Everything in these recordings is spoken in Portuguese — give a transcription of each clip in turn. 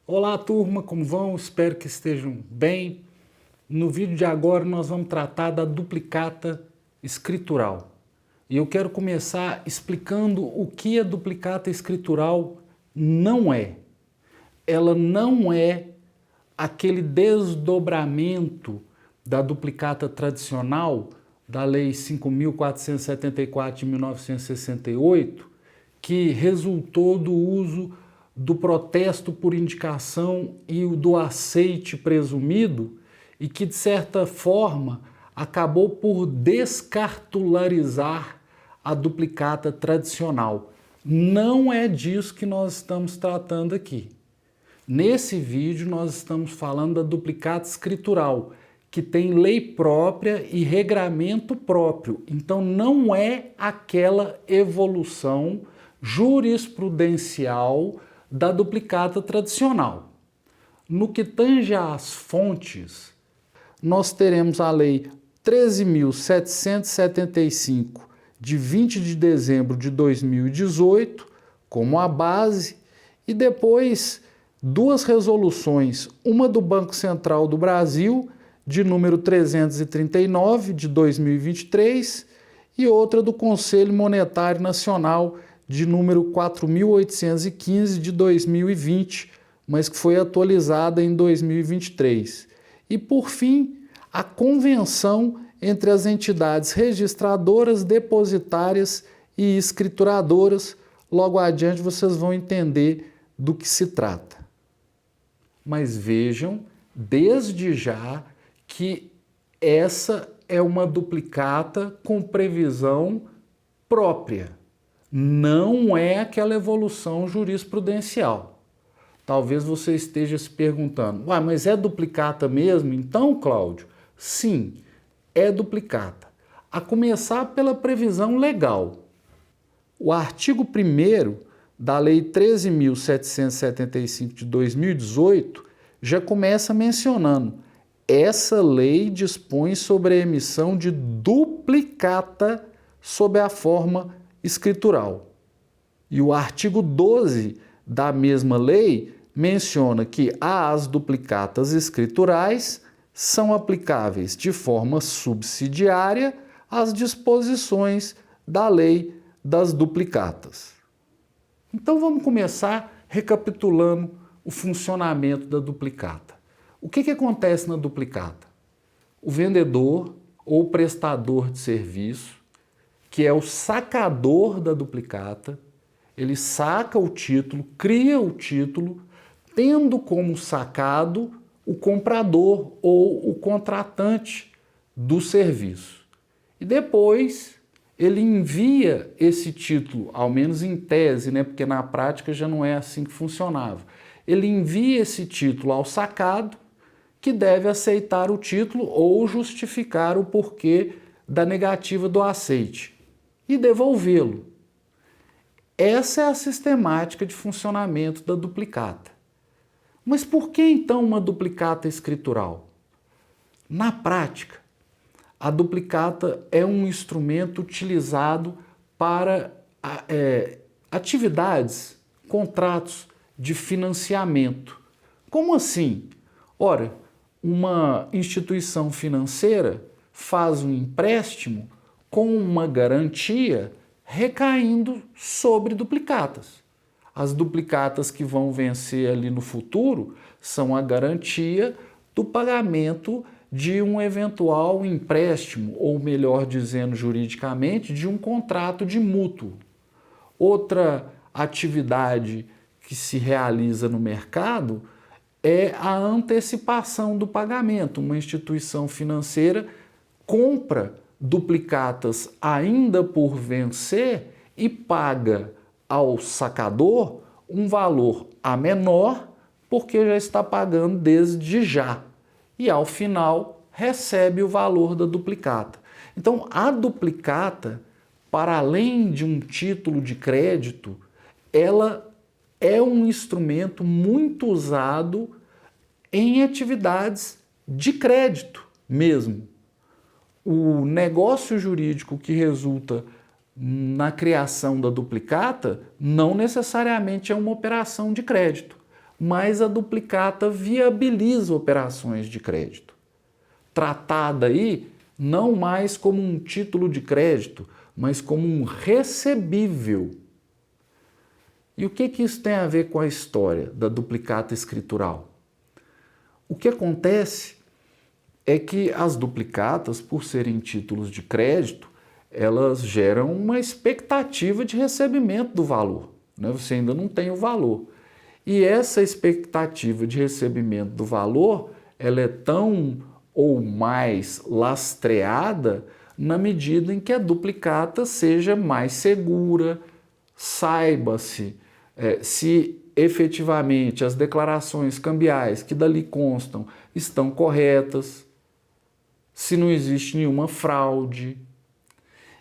Olá, turma, como vão? Espero que estejam bem. No vídeo de agora nós vamos tratar da duplicata escritural. E eu quero começar explicando o que a duplicata escritural não é. Ela não é aquele desdobramento da duplicata tradicional da Lei 5.474 de 1968, que resultou do uso do protesto por indicação e o do aceite presumido, e que, de certa forma, acabou por descartularizar a duplicata tradicional. Não é disso que nós estamos tratando aqui. Nesse vídeo nós estamos falando da duplicata escritural, que tem lei própria e regramento próprio. Então não é aquela evolução jurisprudencial da duplicata tradicional. No que tange às fontes, nós teremos a Lei 13.775, de 20 de dezembro de 2018, como a base, e depois duas resoluções, uma do Banco Central do Brasil, de número 339, de 2023, e outra do Conselho Monetário Nacional, de número 4.815, de 2020, mas que foi atualizada em 2023. E, por fim, a convenção entre as entidades registradoras, depositárias e escrituradoras. Logo adiante vocês vão entender do que se trata. Mas vejam, desde já, que essa é uma duplicata com previsão própria. Não é aquela evolução jurisprudencial. Talvez você esteja se perguntando, mas é duplicata mesmo? Então, Cláudio, sim, é duplicata. A começar pela previsão legal. O artigo 1º da Lei 13.775 de 2018 já começa mencionando: essa lei dispõe sobre a emissão de duplicata sob a forma escritural. E o artigo 12 da mesma lei menciona que as duplicatas escriturais são aplicáveis de forma subsidiária às disposições da lei das duplicatas. Então vamos começar recapitulando o funcionamento da duplicata. O que acontece na duplicata? O vendedor ou prestador de serviço, que é o sacador da duplicata, ele saca o título, cria o título, tendo como sacado o comprador ou o contratante do serviço. E depois ele envia esse título, ao menos em tese, porque na prática já não é assim que funcionava. Ele envia esse título ao sacado, que deve aceitar o título ou justificar o porquê da negativa do aceite e devolvê-lo. Essa é a sistemática de funcionamento da duplicata. Mas por que então uma duplicata escritural? Na prática, a duplicata é um instrumento utilizado para atividades, contratos de financiamento. Como assim? Ora, uma instituição financeira faz um empréstimo com uma garantia recaindo sobre duplicatas. As duplicatas que vão vencer ali no futuro são a garantia do pagamento de um eventual empréstimo, ou melhor dizendo juridicamente, de um contrato de mútuo. Outra atividade que se realiza no mercado é a antecipação do pagamento. Uma instituição financeira compra duplicatas ainda por vencer e paga ao sacador um valor a menor, porque já está pagando desde já. E ao final recebe o valor da duplicata. Então a duplicata, para além de um título de crédito, ela é um instrumento muito usado em atividades de crédito mesmo. O negócio jurídico que resulta na criação da duplicata não necessariamente é uma operação de crédito, mais a duplicata viabiliza operações de crédito. Tratada aí não mais como um título de crédito, mas como um recebível. E o que isso tem a ver com a história da duplicata escritural? O que acontece é que as duplicatas, por serem títulos de crédito, elas geram uma expectativa de recebimento do valor, né? Você ainda não tem o valor. E essa expectativa de recebimento do valor, ela é tão ou mais lastreada na medida em que a duplicata seja mais segura, saiba-se se efetivamente as declarações cambiais que dali constam estão corretas, se não existe nenhuma fraude.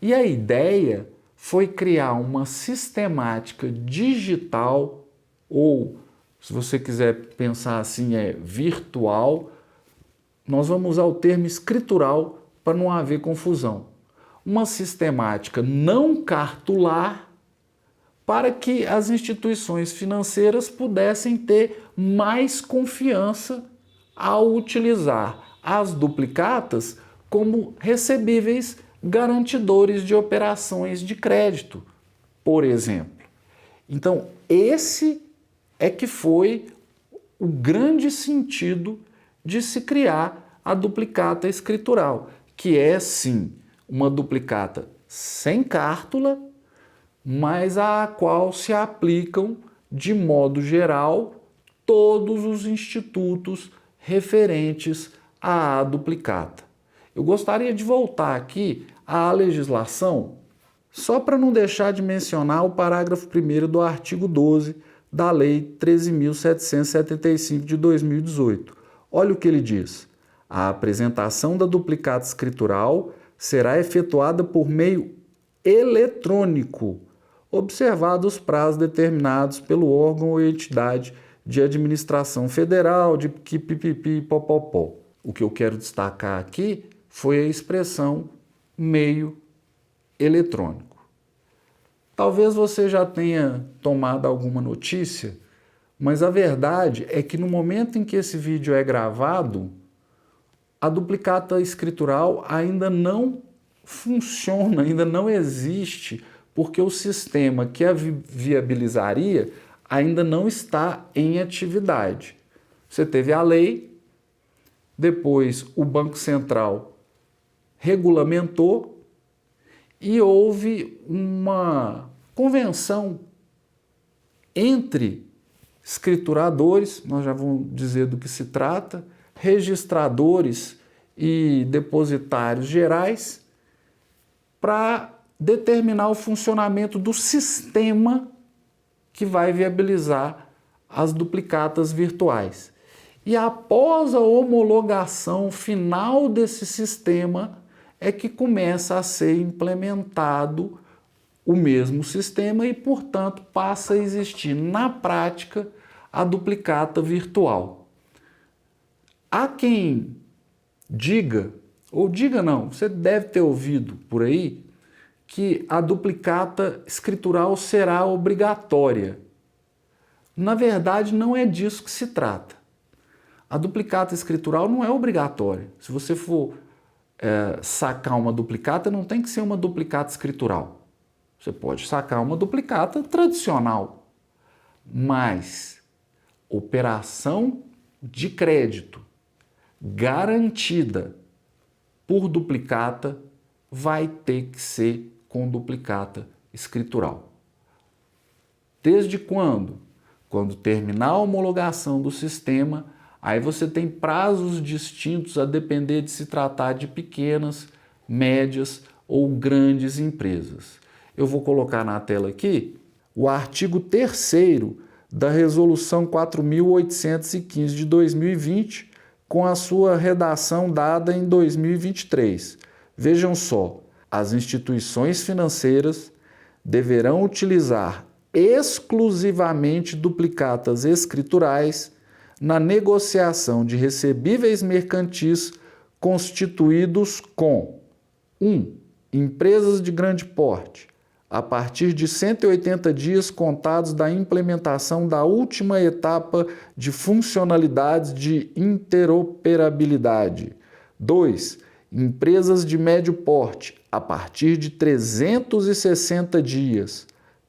E a ideia foi criar uma sistemática digital, ou, se você quiser pensar assim, virtual. Nós vamos usar o termo escritural para não haver confusão. Uma sistemática não cartular para que as instituições financeiras pudessem ter mais confiança ao utilizar as duplicatas como recebíveis garantidores de operações de crédito, por exemplo. Então, esse é que foi o grande sentido de se criar a duplicata escritural, que é, sim, uma duplicata sem cártula, mas à qual se aplicam, de modo geral, todos os institutos referentes à duplicata. Eu gostaria de voltar aqui à legislação, só para não deixar de mencionar o parágrafo 1º do artigo 12 da Lei 13.775 de 2018. Olha o que ele diz: a apresentação da duplicata escritural será efetuada por meio eletrônico, observados os prazos determinados pelo órgão ou entidade de administração federal, de que pipipi popopó. O que eu quero destacar aqui foi a expressão meio eletrônico. Talvez você já tenha tomado alguma notícia, mas a verdade é que no momento em que esse vídeo é gravado, a duplicata escritural ainda não funciona, ainda não existe, porque o sistema que a viabilizaria ainda não está em atividade. Você teve a lei, depois o Banco Central regulamentou e houve uma convenção entre escrituradores, nós já vamos dizer do que se trata, registradores e depositários gerais, para determinar o funcionamento do sistema que vai viabilizar as duplicatas virtuais. E após a homologação final desse sistema é que começa a ser implementado o mesmo sistema e, portanto, passa a existir na prática a duplicata virtual. Há quem diga, ou diga não, você deve ter ouvido por aí, que a duplicata escritural será obrigatória. Na verdade, não é disso que se trata. A duplicata escritural não é obrigatória. Se você for sacar uma duplicata, não tem que ser uma duplicata escritural. Você pode sacar uma duplicata tradicional, mas operação de crédito garantida por duplicata vai ter que ser com duplicata escritural. Desde quando? Quando terminar a homologação do sistema, aí você tem prazos distintos a depender de se tratar de pequenas, médias ou grandes empresas. Eu vou colocar na tela aqui o artigo 3º da Resolução 4.815 de 2020, com a sua redação dada em 2023. Vejam só, as instituições financeiras deverão utilizar exclusivamente duplicatas escriturais na negociação de recebíveis mercantis constituídos com 1. Empresas de grande porte, a partir de 180 dias contados da implementação da última etapa de funcionalidades de interoperabilidade. 2. Empresas de médio porte, a partir de 360 dias.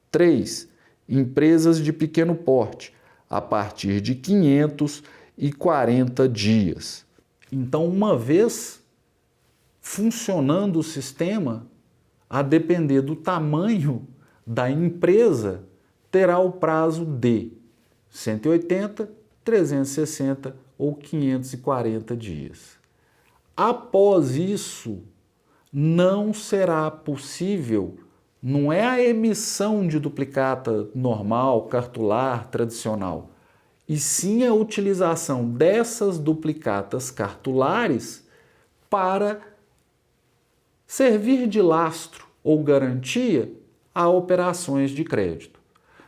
3. Empresas de pequeno porte, a partir de 540 dias. Então, uma vez funcionando o sistema, a depender do tamanho da empresa, terá o prazo de 180, 360 ou 540 dias. Após isso, não será possível, não é a emissão de duplicata normal, cartular, tradicional, e sim a utilização dessas duplicatas cartulares para servir de lastro ou garantia a operações de crédito.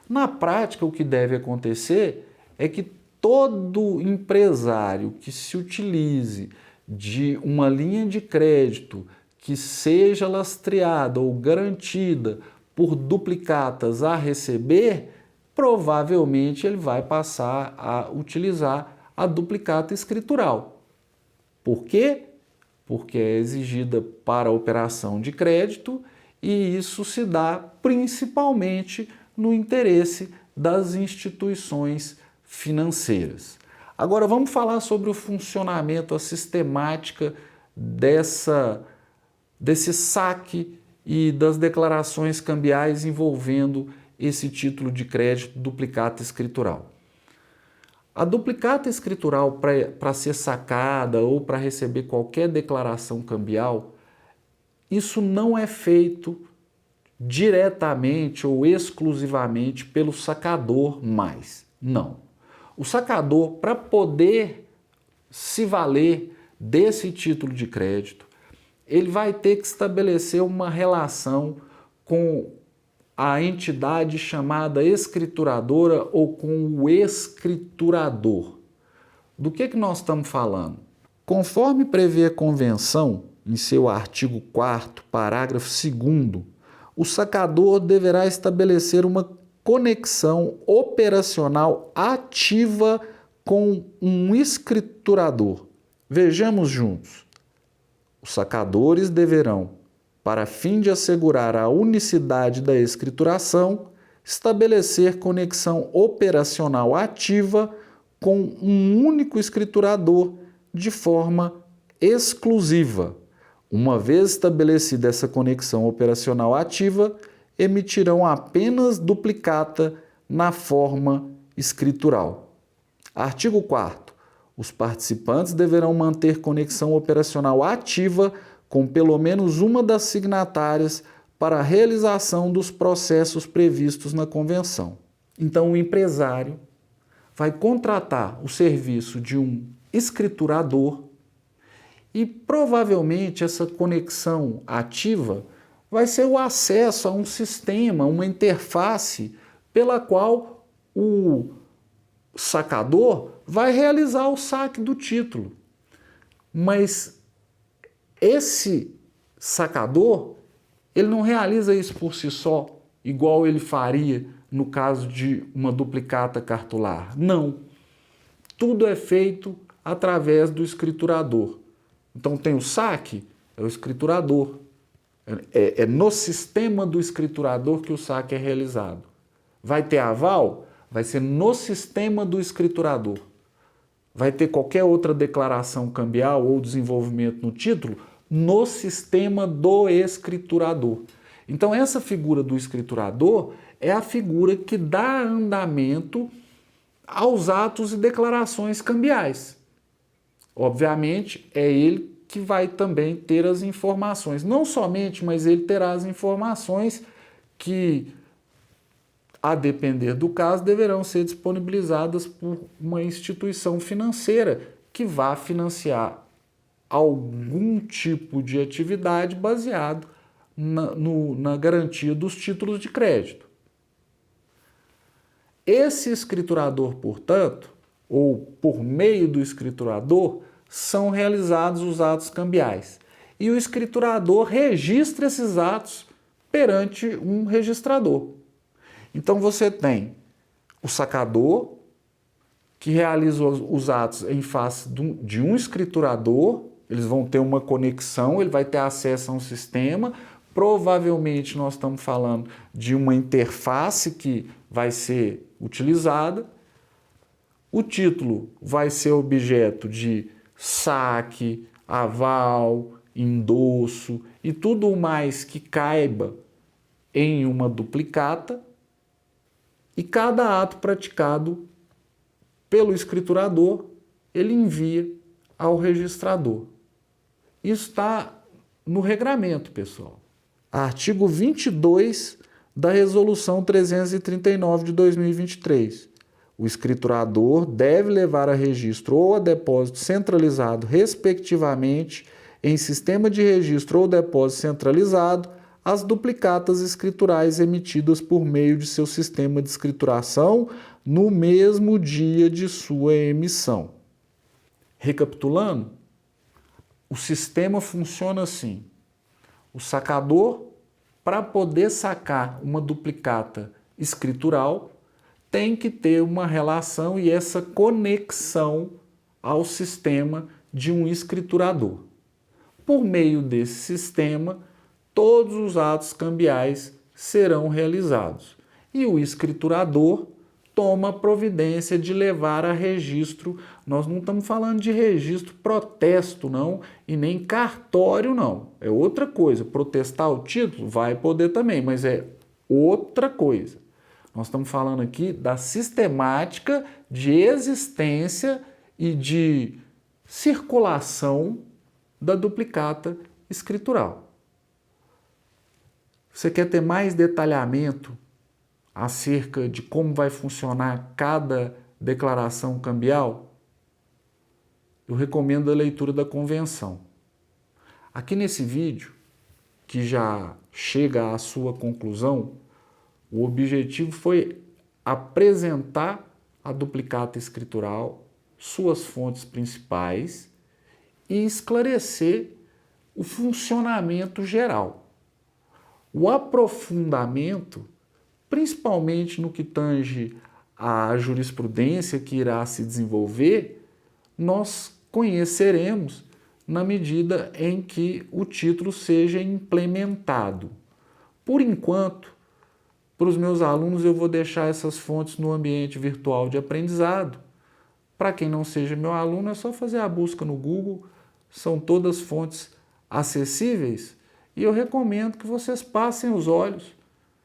Na prática, o que deve acontecer é que todo empresário que se utilize de uma linha de crédito que seja lastreada ou garantida por duplicatas a receber, provavelmente ele vai passar a utilizar a duplicata escritural. Por quê? Porque é exigida para a operação de crédito e isso se dá principalmente no interesse das instituições financeiras. Agora vamos falar sobre o funcionamento, a sistemática desse saque e das declarações cambiais envolvendo esse título de crédito duplicata escritural. A duplicata escritural para ser sacada ou para receber qualquer declaração cambial, isso não é feito diretamente ou exclusivamente pelo sacador mais. Não. O sacador, para poder se valer desse título de crédito, ele vai ter que estabelecer uma relação com a entidade chamada escrituradora ou com o escriturador. Do que nós estamos falando? Conforme prevê a Convenção, em seu artigo 4º, parágrafo 2º, o sacador deverá estabelecer uma conexão operacional ativa com um escriturador. Vejamos juntos. Os sacadores deverão, para fim de assegurar a unicidade da escrituração, estabelecer conexão operacional ativa com um único escriturador de forma exclusiva. Uma vez estabelecida essa conexão operacional ativa, emitirão apenas duplicata na forma escritural. Artigo 4º. Os participantes deverão manter conexão operacional ativa com pelo menos uma das signatárias para a realização dos processos previstos na Convenção. Então, o empresário vai contratar o serviço de um escriturador e provavelmente essa conexão ativa vai ser o acesso a um sistema, uma interface pela qual o sacador vai realizar o saque do título. Mas esse sacador, ele não realiza isso por si só, igual ele faria no caso de uma duplicata cartular. Não. Tudo é feito através do escriturador. Então tem o saque, é o escriturador. É no sistema do escriturador que o saque é realizado. Vai ter aval? Vai ser no sistema do escriturador. Vai ter qualquer outra declaração cambial ou desenvolvimento no título? No sistema do escriturador. Então essa figura do escriturador é a figura que dá andamento aos atos e declarações cambiais. Obviamente, é ele que vai também ter as informações. Não somente, mas ele terá as informações que, a depender do caso, deverão ser disponibilizadas por uma instituição financeira que vá financiar algum tipo de atividade baseado na garantia dos títulos de crédito. Esse escriturador, portanto, ou por meio do escriturador, são realizados os atos cambiais. E o escriturador registra esses atos perante um registrador. Então você tem o sacador, que realiza os atos em face de um escriturador, eles vão ter uma conexão, ele vai ter acesso a um sistema, provavelmente nós estamos falando de uma interface que vai ser utilizada. O título vai ser objeto de saque, aval, endosso e tudo mais que caiba em uma duplicata, e cada ato praticado pelo escriturador, ele envia ao registrador. Isso está no regramento, pessoal. Artigo 22 da Resolução 339 de 2023. O escriturador deve levar a registro ou a depósito centralizado, respectivamente, em sistema de registro ou depósito centralizado, as duplicatas escriturais emitidas por meio de seu sistema de escrituração no mesmo dia de sua emissão. Recapitulando, o sistema funciona assim. O sacador, para poder sacar uma duplicata escritural, tem que ter uma relação e essa conexão ao sistema de um escriturador. Por meio desse sistema, todos os atos cambiais serão realizados. E o escriturador toma providência de levar a registro. Nós não estamos falando de registro protesto, não, e nem cartório, não. É outra coisa. Protestar o título vai poder também, mas é outra coisa. Nós estamos falando aqui da sistemática de existência e de circulação da duplicata escritural. Você quer ter mais detalhamento acerca de como vai funcionar cada declaração cambial? Eu recomendo a leitura da convenção. Aqui nesse vídeo, que já chega à sua conclusão, o objetivo foi apresentar a duplicata escritural, suas fontes principais e esclarecer o funcionamento geral. O aprofundamento, principalmente no que tange à jurisprudência que irá se desenvolver, nós conheceremos na medida em que o título seja implementado. Por enquanto, para os meus alunos eu vou deixar essas fontes no ambiente virtual de aprendizado. Para quem não seja meu aluno, é só fazer a busca no Google, são todas fontes acessíveis. E eu recomendo que vocês passem os olhos,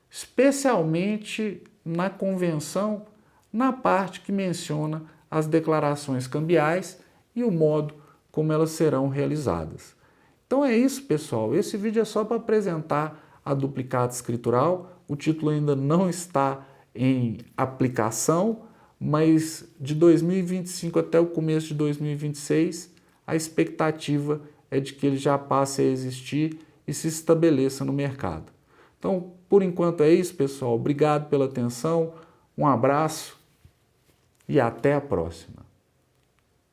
especialmente na convenção, na parte que menciona as declarações cambiais e o modo como elas serão realizadas. Então é isso, pessoal. Esse vídeo é só para apresentar a duplicata escritural. O título ainda não está em aplicação, mas de 2025 até o começo de 2026, a expectativa é de que ele já passe a existir e se estabeleça no mercado. Então, por enquanto é isso, pessoal. Obrigado pela atenção, um abraço e até a próxima.